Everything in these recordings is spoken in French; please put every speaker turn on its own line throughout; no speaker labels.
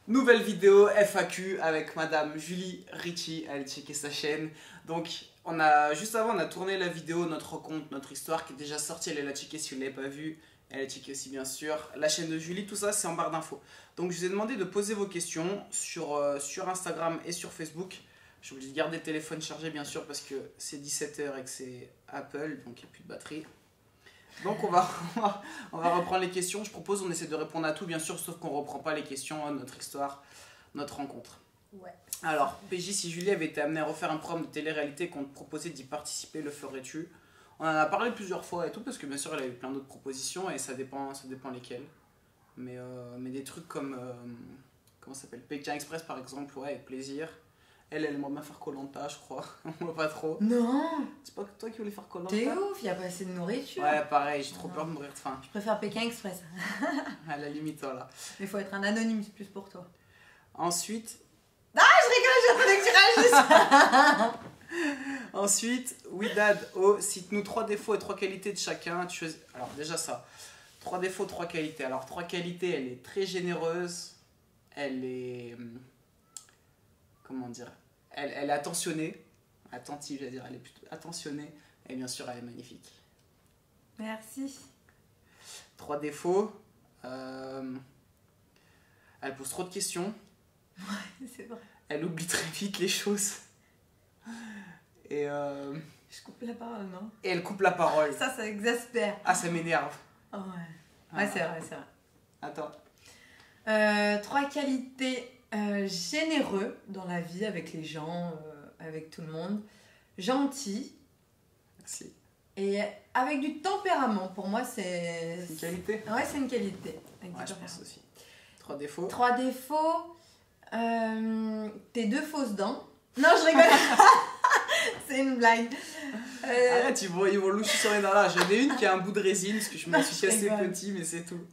Nouvelle vidéo FAQ avec Madame Julie Ritchie, allez checker sa chaîne. Donc juste avant on a tourné la vidéo, notre rencontre, notre histoire qui est déjà sortie, allez la checker si vous ne l'avez pas vue. Elle est checker aussi bien sûr la chaîne de Julie, tout ça c'est en barre d'infos. Donc je vous ai demandé de poser vos questions sur Instagram et sur Facebook. Je vous dis de garder le téléphone chargé bien sûr parce que c'est 17 h et que c'est Apple, donc il n'y a plus de batterie. Donc on va reprendre les questions. Je propose on essaie de répondre à tout bien sûr, sauf qu'on ne reprend pas les questions, notre histoire, notre rencontre.
Ouais.
Alors, PJ, si Julie avait été amenée à refaire un programme de télé-réalité et qu'on te proposait d'y participer, le ferais-tu? On en a parlé plusieurs fois et tout, parce que bien sûr elle a eu plein d'autres propositions et ça dépend lesquelles. Mais des trucs comme, comment ça s'appelle, Pékin Express par exemple, ouais, avec plaisir. Elle aimerait bien faire Koh-Lanta, je crois. Moi, pas trop.
Non.
C'est pas toi qui voulais faire Koh-Lanta?
T'es ouf, y a pas assez de nourriture.
Ouais, pareil, j'ai trop peur de mourir de faim.
Je préfère Pékin Express.
À la limite, voilà.
Mais faut être un anonyme, c'est plus pour toi.
Ensuite...
Ah, je rigole, j'attendais que tu réagisses.
Ensuite, Widad O, cite-nous 3 défauts et 3 qualités de chacun. Tu choisis... Alors déjà ça, 3 défauts, 3 qualités. Alors 3 qualités, elle est très généreuse. Elle est... Comment dire? Elle est attentionnée. Attentive, j'allais dire. Elle est plutôt attentionnée. Et bien sûr, elle est magnifique.
Merci.
3 défauts. Elle pose trop de questions.
Ouais, c'est vrai.
Elle oublie très vite les choses. Et
Je coupe la parole, non?
et elle coupe la parole.
Ça exaspère.
Ah, ça m'énerve.
Oh, ouais. Ouais, c'est vrai, c'est vrai.
Attends.
3 qualités. Généreux dans la vie avec les gens, avec tout le monde. Gentil.
Merci.
Et avec du tempérament. Pour moi, c'est...
C'est une qualité?
Ouais, c'est une qualité. Avec du
Ouais, je
tempérament.
pense aussi. 3 défauts.
3 défauts. Tes 2 fausses dents. Non, je rigole. C'est une blague.
Arrête, ils vont loucher sur les dents là. J'en ai une qui a un bout de résine parce que je me suis assez
rigole.
petit, mais c'est tout.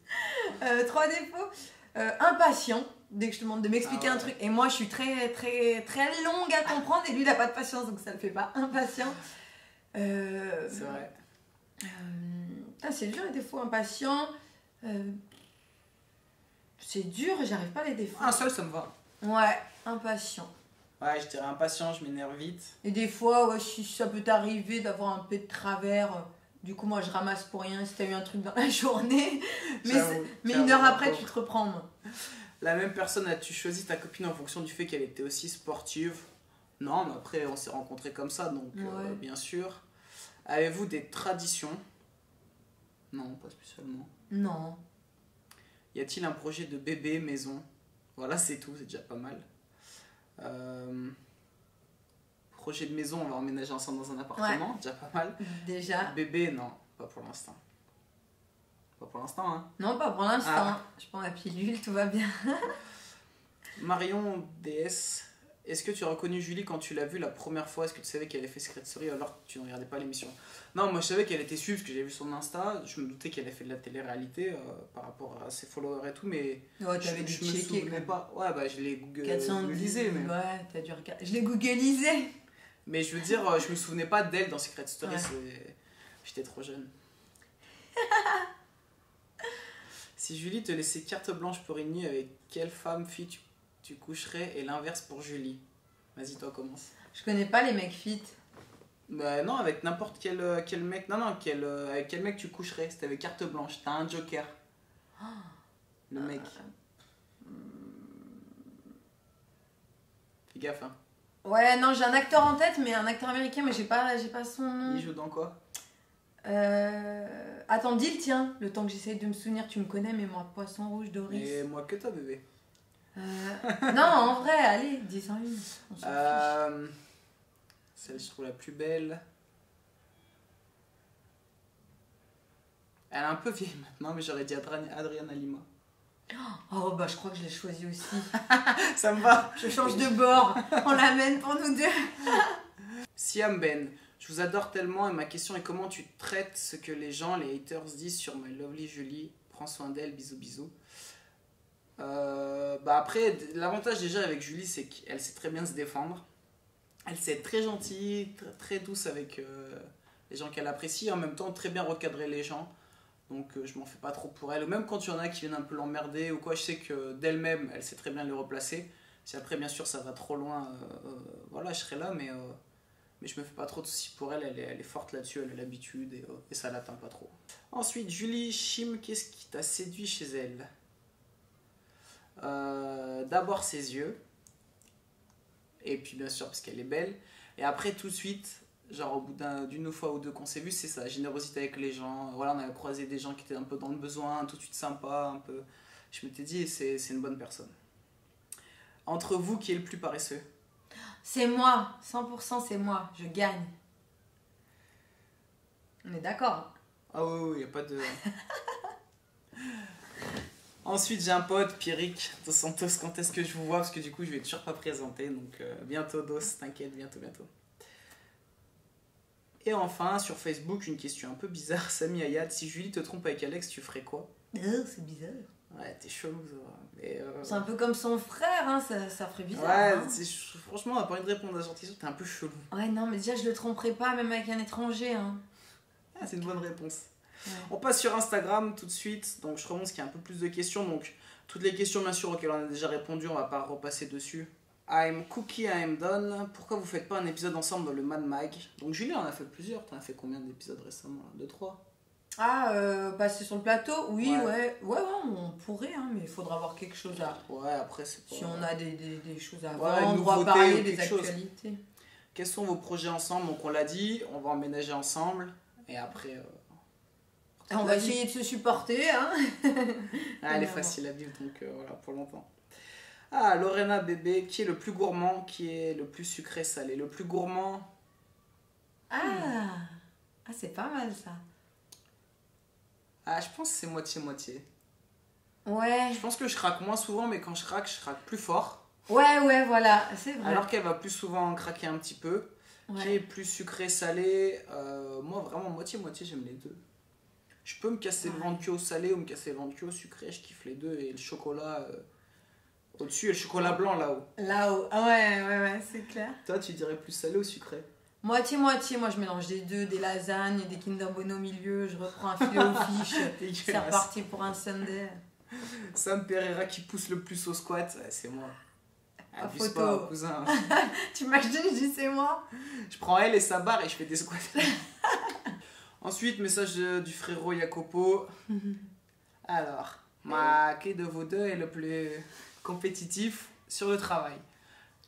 3 défauts. Impatient. Dès que je te demande de m'expliquer un truc. Et moi, je suis très, très, très longue à comprendre. Et lui, il n'a pas de patience, donc ça le fait pas. Impatient.
C'est vrai.
C'est dur les défauts. Impatient. C'est dur, j'arrive pas à les défauts.
Un seul, ça me va.
Ouais, impatient.
Ouais, je dirais impatient, je m'énerve vite.
Et des fois, ouais, si ça peut t'arriver d'avoir un peu de travers, du coup, moi, je ramasse pour rien si t'as eu un truc dans la journée. Mais une heure après, tu te reprends. Moi.
La même personne, as-tu choisi ta copine en fonction du fait qu'elle était aussi sportive? Non, mais après, on s'est rencontrés comme ça, donc
Ouais.
bien sûr. Avez-vous des traditions? Non, pas spécialement.
Non.
Y a-t-il un projet de bébé, maison? Voilà, c'est tout, c'est déjà pas mal. Projet de maison, on va emménager ensemble dans un appartement, déjà pas mal.
Déjà.
Bébé, non, pas pour l'instant. Pas pour l'instant, hein.
Non, pas pour l'instant.
Ah.
Je prends la pilule, tout va bien.
Marion DS, est-ce que tu as reconnu Julie quand tu l'as vue la première fois? Est-ce que tu savais qu'elle avait fait Secret Story alors que tu ne regardais pas l'émission? Non, moi je savais qu'elle était suivie parce que j'avais vu son Insta. Je me doutais qu'elle avait fait de la télé-réalité par rapport à ses followers et tout, mais
Ouais, t'avais dû
je me
checker.
souvenais pas. Ouais, bah je l'ai
410,
googlisé, mais...
Ouais, t'as dû regarder. Je l'ai googlisé.
Mais je veux dire, je me souvenais pas d'elle dans Secret Story,
Ouais.
J'étais trop jeune. Si Julie te laissait carte blanche pour une nuit, avec quelle femme, fille tu coucherais et l'inverse pour Julie? Vas-y, toi, commence.
Je connais pas les mecs fit.
Bah non, avec n'importe quel mec. Non, avec quel mec tu coucherais si t'avais carte blanche? T'as un joker. Le mec. Fais gaffe, hein.
Ouais, non, j'ai un acteur en tête, mais un acteur américain, mais j'ai pas son nom.
Il joue dans quoi?
Attends, dis le tien. Le temps que j'essaye de me souvenir, tu me connais, mais moi, Poisson Rouge, Doris.
Et moi que toi, bébé.
Non, en vrai, allez, dis-en une. On s'en fiche.
Celle que je trouve la plus belle. Elle est un peu vieille maintenant, mais j'aurais dit Adriana Lima.
Oh, bah, je crois que je l'ai choisi aussi.
Ça me va.
Je change de bord. On l'amène pour nous deux.
Siam Ben, je vous adore tellement et ma question est comment tu traites ce que les gens, les haters disent sur My Lovely Julie? Prends soin d'elle, bisous bisous. Bah après, l'avantage déjà avec Julie, c'est qu'elle sait très bien se défendre. Elle sait être très gentille, très douce avec les gens qu'elle apprécie, et en même temps très bien recadrer les gens. Donc je m'en fais pas trop pour elle. Ou même quand il y en a qui viennent un peu l'emmerder ou quoi, je sais que d'elle-même, elle sait très bien les replacer. Si après, bien sûr, ça va trop loin, voilà, je serai là, mais je me fais pas trop de soucis pour elle. Elle est forte là-dessus, elle a l'habitude et ça l'atteint pas trop. Ensuite, Julie Chim, qu'est-ce qui t'a séduit chez elle? D'abord ses yeux. Et puis bien sûr parce qu'elle est belle. Et après tout de suite, genre au bout d'une fois ou deux qu'on s'est vu, c'est sa générosité avec les gens. Voilà, on avait croisé des gens qui étaient un peu dans le besoin, tout de suite sympa, un peu. Je m'étais dit, c'est une bonne personne. Entre vous, qui est le plus paresseux?
C'est moi, 100% c'est moi, je gagne. On est d'accord?
Ah oui, il n'y a pas de... Ensuite, j'ai un pote, Pierrick Dos Santos, quand est-ce que je vous vois? Parce que du coup, je vais toujours pas présenter, donc bientôt, Dos, t'inquiète, bientôt. Et enfin, sur Facebook, une question un peu bizarre, Samy Ayad, si Julie te trompe avec Alex, tu ferais quoi?
C'est bizarre.
Ouais, t'es chelou, ça.
C'est un peu comme son frère, hein, ça ferait bizarre.
Ouais,
hein.
Franchement, on n'a pas envie de répondre à ce genre de question, t'es un peu chelou.
Ouais, non, mais déjà, je le tromperai pas, même avec un étranger. Hein.
Ah, c'est une bonne réponse.
Ouais.
On passe sur Instagram tout de suite, donc je remonte qu'il y a un peu plus de questions. Donc, toutes les questions, bien sûr, auxquelles on a déjà répondu, on va pas repasser dessus. I'm Cookie, I'm Done. Pourquoi vous faites pas un épisode ensemble dans le Mad Mag? Donc, Julie en a fait plusieurs. T'en as fait combien d'épisodes récemment? 2, 3?
Ah, passer sur le plateau? Oui, ouais, on pourrait, hein, mais il faudra avoir quelque chose à...
Ouais, après, c'est pas...
Si on a des choses à
ouais,
vendre, à parler, des
chose.
actualités.
Quels sont vos projets ensemble? Donc, on l'a dit, on va emménager ensemble. Et après...
on va essayer de se supporter, hein.
Elle est facile à vivre, donc voilà, pour longtemps. Ah, Lorena bébé, qui est le plus gourmand, qui est le plus sucré salé? Le plus gourmand...
Ah, c'est pas mal ça.
Ah, je pense que c'est moitié-moitié.
Ouais.
Je pense que je craque moins souvent, mais quand je craque plus fort.
Ouais, voilà, c'est vrai.
Alors qu'elle va plus souvent craquer un petit peu. Ouais. Qui est plus sucré-salé? Moi, vraiment, moitié-moitié, j'aime les deux. Je peux me casser le ventre au salé ou me casser le ventre au sucré, je kiffe les deux. Et le chocolat au-dessus et le chocolat blanc là-haut.
Là-haut, ouais, c'est clair.
Toi, tu dirais plus salé ou sucré?
Moitié-moitié, moi je mélange des deux, des lasagnes, des Kinder Bueno au milieu, je reprends un filet aux fiches, c'est reparti pour un sundae.
Sam Pereira qui pousse le plus au squat, c'est moi.
Abuse pas,
cousin.
Tu m'imagines, je dis c'est moi.
Je prends elle et sa barre et je fais des squats. Ensuite, message du frérot Jacopo. Alors, qui de vous deux est le plus compétitif sur le travail?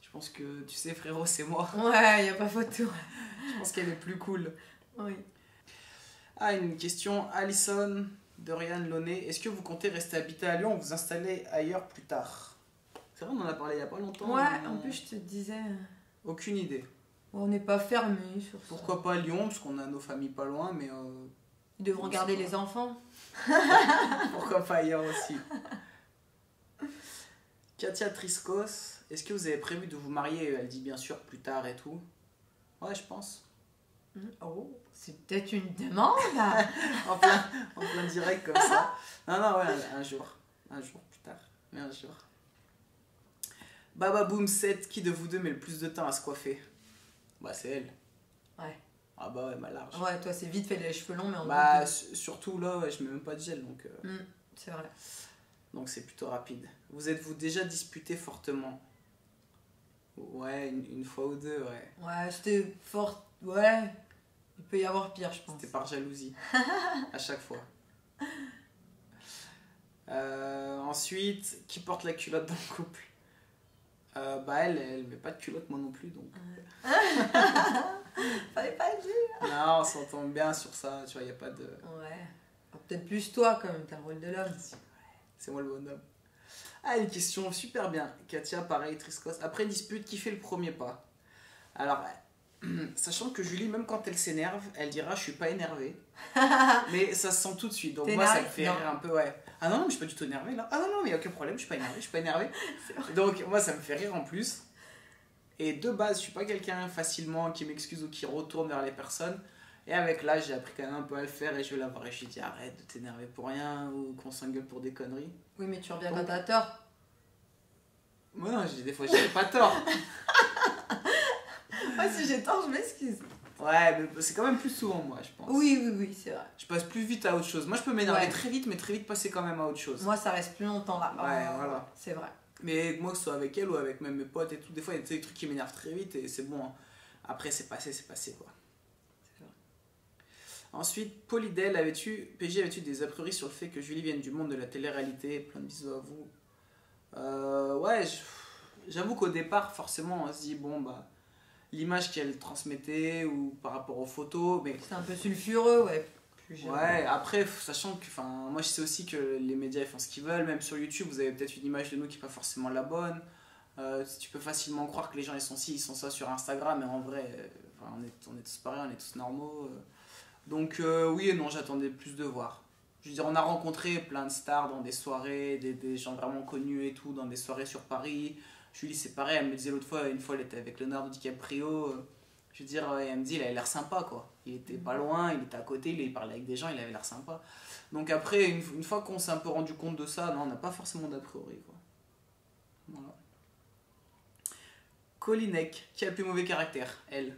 Je pense que tu sais, frérot, c'est moi.
Ouais, y a pas photo.
Je pense qu'elle est plus cool.
Oui.
Ah, une question. Alison, Dorian, Launay. Est-ce que vous comptez rester habiter à Lyon ou vous installer ailleurs plus tard? C'est vrai, on en a parlé il y a pas longtemps.
Ouais, en plus, je te disais.
Aucune idée.
On n'est pas fermé sur ça.
Pourquoi pas Lyon? Parce qu'on a nos familles pas loin, mais.
Ils devront garder les enfants.
Pourquoi pas ailleurs aussi? Katia Triscos. Est-ce que vous avez prévu de vous marier? Elle dit bien sûr plus tard et tout. Ouais, je pense.
Oh, c'est peut-être une demande là.
en plein direct comme ça. Non, ouais, un jour plus tard. Mais un jour. Baba Boom 7, qui de vous deux met le plus de temps à se coiffer? Bah, c'est elle.
Ouais.
Ah bah ouais, ma large.
Ouais, toi c'est vite fait les cheveux longs, mais on
bah surtout là, ouais, je mets même pas de gel donc.
C'est vrai.
Donc c'est plutôt rapide. Vous êtes-vous déjà disputé fortement? Ouais, une fois ou deux, ouais.
Ouais, c'était fort. Ouais, il peut y avoir pire, je pense.
C'était par jalousie. À chaque fois. Ensuite, qui porte la culotte dans le couple? Bah elle met pas de culotte, moi non plus, donc.
Fallait pas le dire.
Non, on s'entend bien sur ça, tu vois, y a pas de.
Ouais. Peut-être plus toi quand même, t'as le rôle de l'homme.
C'est moi le bonhomme. Ah, une question super bien. Katia, pareil, Triscos. Après dispute, qui fait le premier pas? Alors, sachant que Julie, même quand elle s'énerve, elle dira je suis pas énervée. Mais ça se sent tout de suite. Donc moi, ça me fait rire un peu, ouais. Ah non, mais je suis pas du tout énervée là. Ah non, mais il n'y a aucun problème, je suis pas énervée. Donc moi, ça me fait rire en plus. Et de base, je suis pas quelqu'un facilement qui m'excuse ou qui retourne vers les personnes. Et avec l'âge, j'ai appris quand même un peu à le faire et je vais la voir et je lui dis arrête de t'énerver pour rien ou qu'on s'engueule pour des conneries.
Oui, mais tu reviens quand t'as tort.
Moi non, des fois j'ai pas tort.
Moi si j'ai tort, je m'excuse.
Ouais, mais c'est quand même plus souvent, moi, je pense.
Oui, c'est vrai.
Je passe plus vite à autre chose. Moi, je peux m'énerver très vite, mais très vite passer quand même à autre chose.
Moi, ça reste plus longtemps là.
Ouais, voilà.
C'est vrai.
Mais moi, que ce soit avec elle ou avec même mes potes et tout, des fois, il y a des trucs qui m'énervent très vite et c'est bon. Hein. Après, c'est passé, quoi.
C'est vrai.
Ensuite, PJ avait-tu des a priori sur le fait que Julie vienne du monde de la télé-réalité? Plein de bisous à vous. Ouais, j'avoue qu'au départ, forcément, on se dit, bon, bah, l'image qu'elle transmettait ou par rapport aux photos, mais...
C'est un peu sulfureux, ouais.
Ouais, après, sachant que, moi je sais aussi que les médias ils font ce qu'ils veulent, même sur YouTube, vous avez peut-être une image de nous qui n'est pas forcément la bonne. Tu peux facilement croire que les gens ils sont ci, ils sont ça sur Instagram, mais en vrai, on est tous pareils, on est tous normaux. Donc, oui et non, j'attendais plus de voir. Je veux dire, on a rencontré plein de stars dans des soirées, des gens vraiment connus et tout, dans des soirées sur Paris. Julie, c'est pareil, elle me disait l'autre fois, une fois elle était avec Leonardo DiCaprio. Je veux dire, elle me dit, il avait l'air sympa, quoi. Il était pas loin, il était à côté, il parlait avec des gens, il avait l'air sympa. Donc après, une fois qu'on s'est un peu rendu compte de ça, non, on n'a pas forcément d'a priori, quoi. Voilà. Colinek, qui a le plus mauvais caractère? Elle.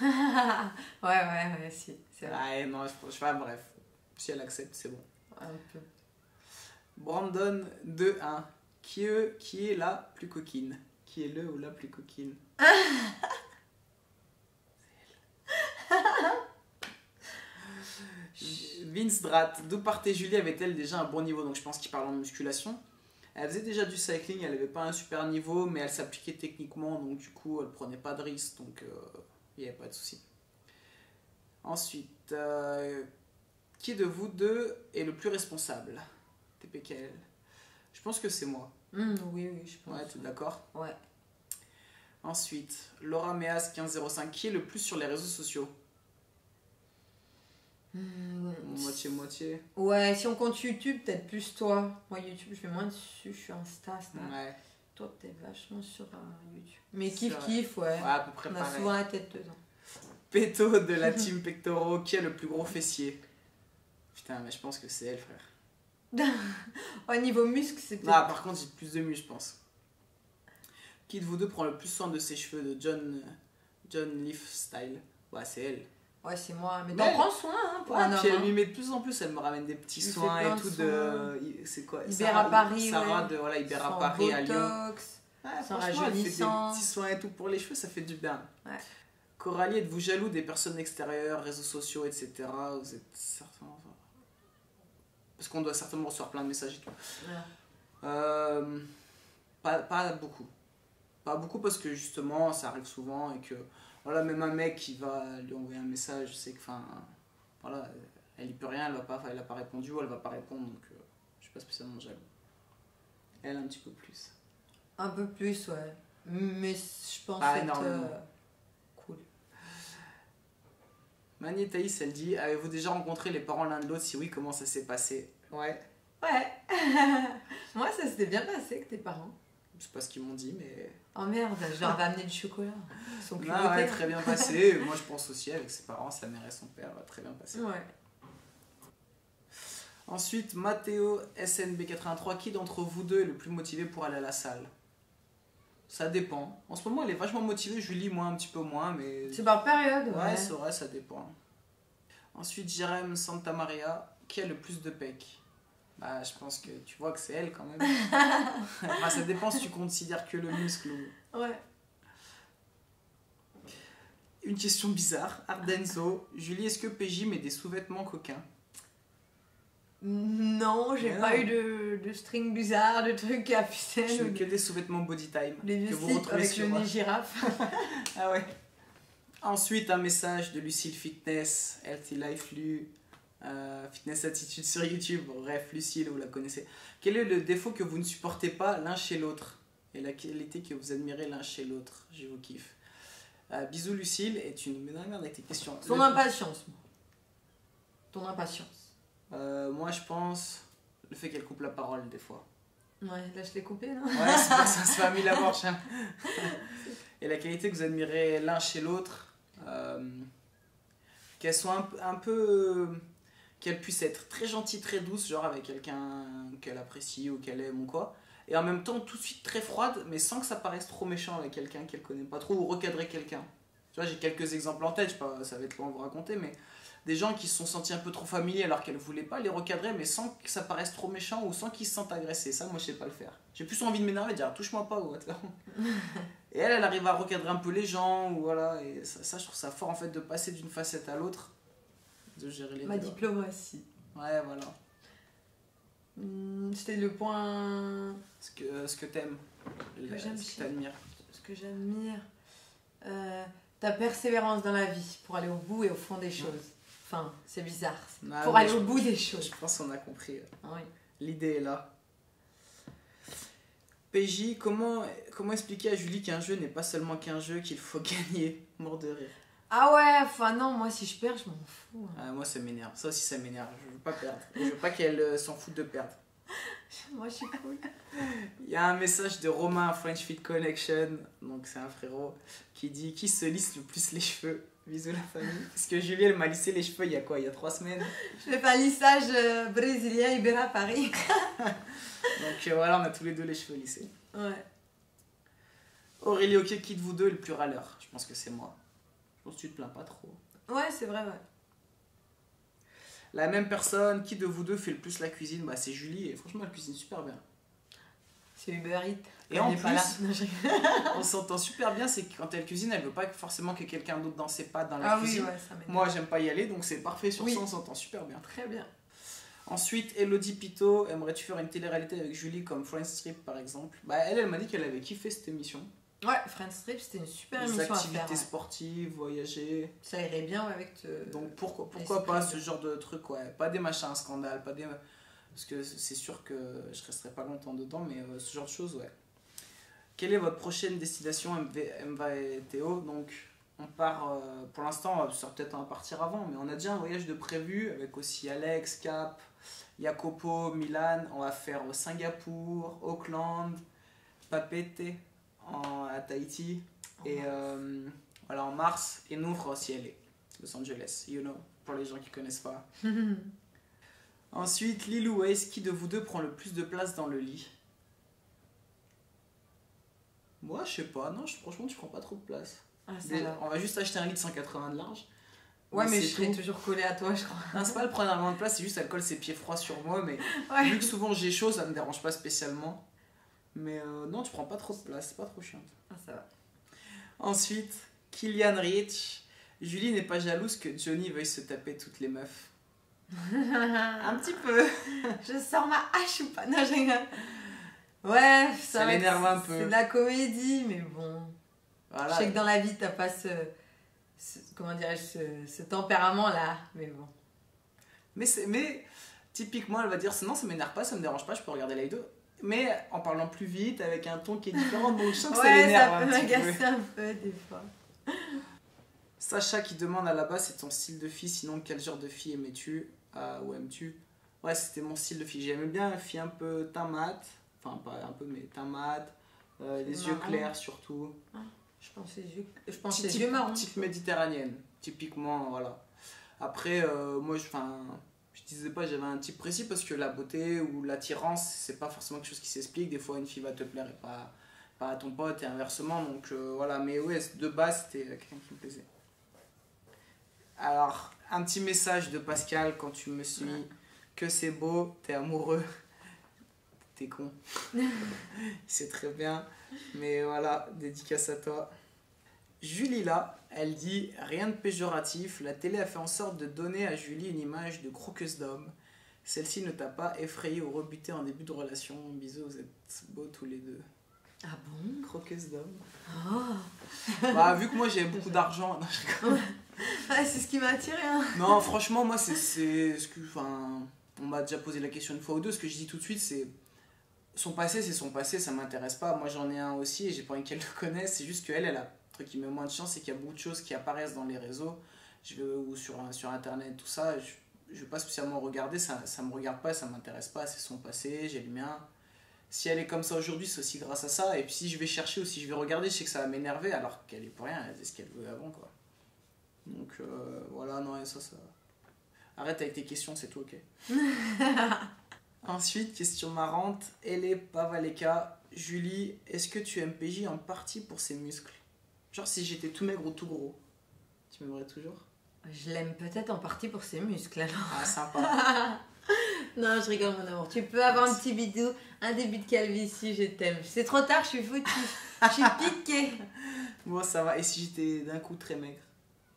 ouais, si, c'est vrai.
Ouais, non, je sais pas, bref. Si elle accepte, c'est bon.
Un peu.
Brandon 2-1. Qui est la plus coquine? Qui est le ou la plus coquine? Vince Dratt, d'où partait Julie? Avait-elle déjà un bon niveau? Donc je pense qu'il parle en musculation. Elle faisait déjà du cycling, elle n'avait pas un super niveau, mais elle s'appliquait techniquement, donc du coup elle prenait pas de risque, donc il n'y avait pas de souci. Ensuite, qui de vous deux est le plus responsable? TPKL. Je pense que c'est moi.
Oui, je pense.
Ouais, tu es d'accord?
Ouais.
Ensuite, Laura Meas 1505, qui est le plus sur les réseaux sociaux? Moitié-moitié.
Ouais, si on compte YouTube, peut-être plus toi. Moi, YouTube, je vais moins dessus, je suis Insta.
Ouais.
Toi, peut-être vachement sur YouTube. Mais kiff, ouais.
À peu près
on
pareil.
a souvent la tête dedans.
Péto de la team Pectoro, qui a le plus gros fessier? Putain, mais je pense que c'est elle, frère.
Au niveau muscle, c'est peut-être...
Ah, par contre, j'ai plus de muscles, je pense. Qui de vous deux prend le plus soin de ses cheveux? De John Leaf Style? Ouais, c'est elle.
Ouais, c'est moi. Mais t'en prends soin, hein, pour un homme.
Puis elle lui met de plus en plus, elle me ramène des petits soins et tout de... C'est quoi?
Ibera Paris,
Sarah de voilà, Ibera Paris à Lyon.
Ouais,
sans rajeunissant. Elle fait des petits soins et tout pour les cheveux, ça fait du bien.
Ouais.
Coralie, êtes-vous jaloux des personnes extérieures, réseaux sociaux, etc. Vous êtes certain... Parce qu'on doit certainement recevoir plein de messages et tout. Ouais. Pas beaucoup. Pas beaucoup parce que justement, ça arrive souvent et que... Voilà, même un mec qui va lui envoyer un message, je sais que, voilà, elle y peut rien, elle a pas répondu ou elle va pas répondre, donc je suis pas spécialement jaloux. Elle un petit peu plus.
Un peu plus, ouais. Mais je pense
pas
être
énormément.
Cool.
Mani Thaïs, elle dit, avez-vous déjà rencontré les parents l'un de l'autre? Si oui, comment ça s'est passé? Ouais.
Ouais. Moi, ça s'était bien passé avec tes parents.
Je sais pas ce qu'ils m'ont dit, mais...
Oh merde, je leur avais amené du chocolat. Ils sont
non, ouais, très bien passé. Moi, je pense aussi avec ses parents, sa mère et son père, très bien passé.
Ouais.
Ensuite, Mathéo SNB83, qui d'entre vous deux est le plus motivé pour aller à la salle? Ça dépend. En ce moment, elle est vachement motivée. Julie, moi, un petit peu moins, mais...
C'est par période,
ouais. C'est vrai, ça dépend. Ensuite, Jérém Santamaria, qui a le plus de pecs? Bah, je pense que tu vois que c'est elle quand même. Enfin, ça dépend si tu considères que le muscle ou...
Ouais.
Une question bizarre. Ardenzo, Julie, est-ce que PJ met des sous-vêtements coquins?
Non, j'ai pas eu de string bizarre, de trucs à ficelle.
Je mets que des sous-vêtements body time.
Les vieux slips avec le nez girafe.
Ah ouais. Ensuite, un message de Lucille Fitness, Healthy Life Lu. Fitness Attitude sur YouTube, bref, Lucille, vous la connaissez. Quel est le défaut que vous ne supportez pas l'un chez l'autre et la qualité que vous admirez l'un chez l'autre? Je vous kiffe. Bisous Lucille, et tu nous mets dans la merde avec tes questions.
Ton impatience. Ton impatience.
Moi je pense le fait qu'elle coupe la parole des fois.
Ouais, là je l'ai coupé, non?
Ouais, c'est pour ça, ça m'a mis la manche. Hein. Et la qualité que vous admirez l'un chez l'autre, qu'elle soit un peu... qu'elle puisse être très gentille, très douce, genre avec quelqu'un qu'elle apprécie ou qu'elle aime ou quoi. Et en même temps, tout de suite très froide, mais sans que ça paraisse trop méchant avec quelqu'un qu'elle connaît pas trop, ou recadrer quelqu'un. Tu vois, j'ai quelques exemples en tête, je sais pas, ça va être long à vous raconter, mais des gens qui se sont sentis un peu trop familiers alors qu'elles voulaient pas les recadrer, mais sans que ça paraisse trop méchant ou sans qu'ils se sentent agressés. Ça, moi, je sais pas le faire. J'ai plus envie de m'énerver, de dire touche-moi pas ou attends. Et elle arrive à recadrer un peu les gens, ou voilà, et ça, je trouve ça fort en fait de passer d'une facette à l'autre, de gérer les
Ma
deux.
diplomatie.
Ouais, voilà.
C'était le point...
Ce que t'aimes, ce que t'admires.
Ce que j'admire... ta persévérance dans la vie pour aller au bout et au fond des choses. Enfin, c'est bizarre. Pour aller au bout des choses.
Je pense qu'on a compris.
Oui.
L'idée est là. PJ, comment expliquer à Julie qu'un jeu n'est pas seulement qu'un jeu, qu'il faut gagner? Mort de rire.
Ah ouais, enfin non, moi si je perds, je m'en fous.
Ah, moi ça m'énerve, ça aussi ça m'énerve. Je veux pas perdre. Je veux pas qu'elle s'en foute de perdre.
Moi je suis cool.
Il y a un message de Romain French Fit Connection, donc c'est un frérot, qui dit qui se lisse le plus les cheveux. Bisous la famille. Parce que Julie elle m'a lissé les cheveux il y a quoi? Il y a 3 semaines.
Je fais un lissage brésilien Ibera Paris.
Donc voilà, on a tous les deux les cheveux lissés.
Ouais.
Aurélie, ok, qui de vous deux est le plus râleur? Je pense que c'est moi. Je pense que tu te plains pas trop.
Ouais, c'est vrai, ouais.
La même personne, qui de vous deux fait le plus la cuisine? Bah c'est Julie et franchement elle cuisine super bien.
C'est Uber Eats.
Et en plus, on s'entend super bien, c'est que quand elle cuisine, elle veut pas forcément que quelqu'un d'autre dans ses pattes dans la cuisine.
Oui, ouais, ça m'énerve.
Moi j'aime pas y aller, donc c'est parfait sur ça, on s'entend super bien.
Très bien.
Ensuite, Elodie Pito, aimerais-tu faire une télé-réalité avec Julie comme Friends Trip par exemple? Bah elle m'a dit qu'elle avait kiffé cette émission.
Ouais, Friends Trip, c'était une super émission à faire.
Des activités sportives, voyager.
Ça irait bien avec...
Donc pourquoi pas ce genre de truc, ouais. Pas des machins à scandale, pas des... Parce que c'est sûr que je resterai pas longtemps dedans, mais ce genre de choses, ouais. Quelle est votre prochaine destination MV et Théo? Donc on part, pour l'instant, ça va peut-être en partir avant, mais on a déjà un voyage de prévu avec aussi Alex, Cap, Jacopo, Milan. On va faire Singapour, Auckland, Papeete à Tahiti, et voilà en mars, et nous on fera aussi LA, Los Angeles, you know, pour les gens qui connaissent pas. Ensuite, Lilou Waze, qui de vous deux prend le plus de place dans le lit? Moi je sais pas, non, franchement tu prends pas trop de place. On va juste acheter un lit de 180 de large.
Ouais, mais je serai toujours collée à toi, je crois.
Non, c'est pas le prendre énormément de place, c'est juste elle colle ses pieds froids sur moi, mais
ouais.
Vu que souvent j'ai chaud, ça me dérange pas spécialement. Mais non, tu prends pas trop de place, c'est pas trop chiant.
Ah, ça va.
Ensuite, Kylian Rich. Julie n'est pas jalouse que Johnny veuille se taper toutes les meufs. Un petit peu.
Je sors ma hache ou pas? Non, je rigole. Ouais,
ça l'énerve un peu.
C'est de la comédie, mais bon.
Voilà.
Je sais que dans la vie, t'as pas comment dirais-je, ce tempérament-là, mais bon.
Mais typiquement, elle va dire non, ça m'énerve pas, ça me dérange pas, je peux regarder les deux. Mais en parlant plus vite, avec un ton qui est différent, donc je sens que ça l'énerve un petit peu.
Ça peut m'agacer un peu des fois.
Sacha qui demande à la base, c'est ton style de fille, sinon quel genre de fille aimais-tu ou aimes-tu? Ouais, c'était mon style de fille. J'aimais bien une fille un peu teint mat, enfin pas un peu, mais teint mat, les yeux clairs surtout.
Ah, je pense les yeux marrons.
Type méditerranéenne, typiquement, voilà. Après, moi, je disais pas j'avais un type précis parce que la beauté ou l'attirance, c'est pas forcément quelque chose qui s'explique. Des fois, une fille va te plaire et pas à ton pote et inversement. Donc voilà, mais ouais, de base, c'était quelqu'un qui me plaisait. Alors, un petit message de Pascal quand tu me suis que c'est beau, t'es amoureux. T'es con. C'est très bien. Mais voilà, dédicace à toi. Julie là, elle dit rien de péjoratif, la télé a fait en sorte de donner à Julie une image de croqueuse d'homme. Celle-ci ne t'a pas effrayé ou rebuté en début de relation. Bisous, vous êtes beaux tous les deux.
Ah bon?
Croqueuse d'homme.
Oh.
Bah, vu que moi j'ai beaucoup d'argent.
Ouais, c'est ce qui m'a attiré. Hein.
Non, franchement, moi c'est ce que. Enfin, on m'a déjà posé la question une fois ou deux. Ce que je dis tout de suite, c'est. Son passé, c'est son passé, ça m'intéresse pas. Moi j'en ai un aussi et j'ai pas envie qu'elle le connaisse. C'est juste qu'elle a. Truc qui met moins de chance, c'est qu'il y a beaucoup de choses qui apparaissent dans les réseaux ou sur internet, tout ça. Je vais pas spécialement regarder, ça me regarde pas, ça m'intéresse pas. C'est son passé, j'ai le mien. Si elle est comme ça aujourd'hui, c'est aussi grâce à ça. Et puis si je vais chercher ou si je vais regarder, je sais que ça va m'énerver alors qu'elle est pour rien, elle faisait ce qu'elle veut avant, quoi. Donc voilà, non, et ça. Arrête avec tes questions, c'est tout, ok. Ensuite, question marrante. Elle est Pavaleka. Julie, est-ce que tu aimes PJ en partie pour ses muscles? Genre si j'étais tout maigre ou tout gros, tu m'aimerais toujours?
Je l'aime peut-être en partie pour ses muscles alors.
Ah, sympa.
Non, je rigole mon amour. Tu peux avoir un petit bidou, un début de calvitie, je t'aime. C'est trop tard, je suis foutue. Je suis piquée.
Moi ça va. Et si j'étais d'un coup très maigre?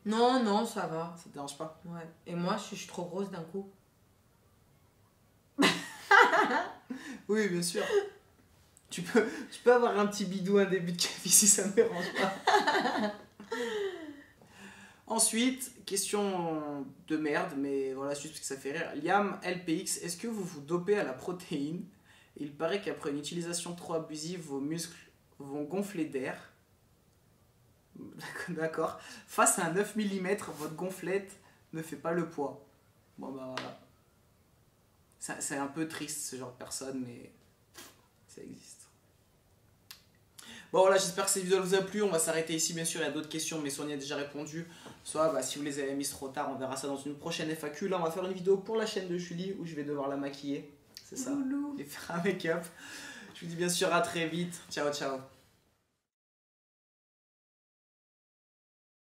Non, non, ça va.
Ça te dérange pas?
Ouais. Et moi, je suis trop grosse d'un coup.
Oui, bien sûr. Tu peux avoir un petit bidou, un début de calvitie, ça me dérange pas. Ensuite, question de merde, mais voilà, juste parce que ça fait rire. Liam LPX, est-ce que vous vous dopez à la protéine? Il paraît qu'après une utilisation trop abusive, vos muscles vont gonfler d'air. D'accord. Face à un 9 mm, votre gonflette ne fait pas le poids. Bon bah voilà. C'est un peu triste ce genre de personne, mais ça existe. Bon voilà, j'espère que cette vidéo vous a plu. On va s'arrêter ici, bien sûr. Il y a d'autres questions, mais Sonia a déjà répondu. Soit bah, si vous les avez mises trop tard, on verra ça dans une prochaine FAQ. Là, on va faire une vidéo pour la chaîne de Julie où je vais devoir la maquiller. C'est ça.
Loulou.
Et faire un make-up. Je vous dis bien sûr à très vite. Ciao, ciao.